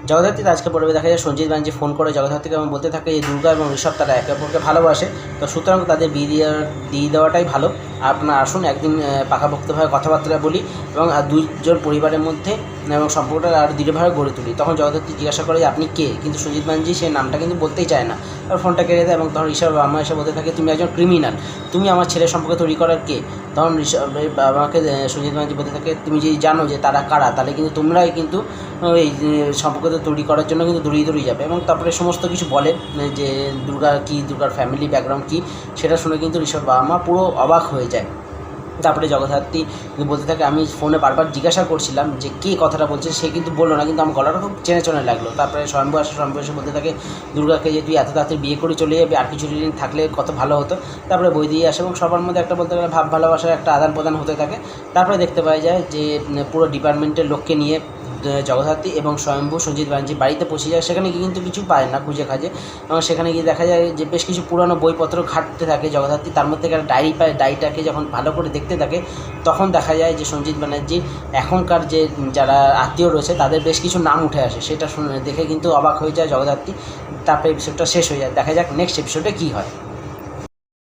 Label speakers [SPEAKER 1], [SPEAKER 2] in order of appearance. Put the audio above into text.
[SPEAKER 1] জগদ্ধাত্রী আজকে পর্বে দেখা যায় সঞ্জিত ব্যানার্জি ফোন করে জগদ্ধাত্রীকে এবং বলতে থাকে যে দুর্গা এবং ঋষভ তারা একে অপরকে ভালোবাসে, তো সুতরাং তাদের বিয়ে দিয়ে দেওয়াটাই ভালো। আপনার আসুন একদিন পাকাপোক্তভাবে কথাবার্তা বলি এবং দুইজন পরিবারের মধ্যে এবং সম্পর্কটা আরও দৃঢ়ভাবে গড়ে তুলি। তখন জগদ্ধাত্রী জিজ্ঞাসা করে যে আপনি কে, কিন্তু সঞ্জিত ব্যানার্জি সেই নামটা কিন্তু বলতেই চায় না, তার ফোনটা কেড়ে দেয় এবং তখন ঋষভ বাবা এসে বলতে থাকে তুমি একজন ক্রিমিনাল, তুমি আমার ছেলের সম্পর্কে তৈরি করার কে। তখন ঋষভের বাবাকে সঞ্জিত ব্যানার্জি বলতে থাকে তুমি যদি জানো যে তারা কারা, তাহলে কিন্তু তোমরাই কিন্তু এই সম্পর্কটা তৈরি করার জন্য কিন্তু দৌড়িয়ে যাবে। এবং তারপরে সমস্ত কিছু বলে যে দুর্গা কী, দুর্গার ফ্যামিলি ব্যাকগ্রাউন্ড কী, সেটা শুনে কিন্তু ঋষভ বাবা মা পুরো অবাক হয়ে যায়। তারপরে জগদ্ধাত্রী বলতে থাকে আমি ফোনে বারবার জিজ্ঞাসা করছিলাম যে কে কথাটা বলছে, সে কিন্তু বললো না, কিন্তু আমার গলাটা খুব চেনে চেনে লাগলো। তারপরে স্বয়ম্ভু এসে বলতে থাকে দুর্গাকে যে তুই এত তাড়াতাড়ি বিয়ে করে চলে যাবি, আর কিছু দিন থাকলে কত ভালো হতো। তারপরে বই দিয়ে আসে এবং সবার মধ্যে একটা বলতে গেলে ভাব ভালোবাসার একটা আদান প্রদান হতে থাকে। তারপরে দেখতে পাওয়া যায় যে পুরো ডিপার্টমেন্টের লোককে নিয়ে জগদ্ধাত্রী এবং স্বয়ম্ভু সঞ্জিত ব্যানার্জি বাড়িতে পৌঁছে যায়। সেখানে গিয়ে কিন্তু কিছু পায় না খুঁজে খাজে, এবং সেখানে গিয়ে দেখা যায় যে বেশ কিছু পুরানো বইপত্র ঘাঁটতে থাকে জগদ্ধাত্রী। তার মধ্যে একটা ডায়েরি পায়, ডায়েরিটাকে যখন ভালো করে দেখতে থাকে তখন দেখা যায় যে সঞ্জিত ব্যানার্জির এখনকার যে যারা আত্মীয় রয়েছে তাদের বেশ কিছু নাম উঠে আসে। সেটা দেখে কিন্তু অবাক হয়ে যায় জগদ্ধাত্রী। তারপরে এপিসোডটা শেষ হয়ে যায়। দেখা যাক নেক্সট এপিসোডে কী হয়।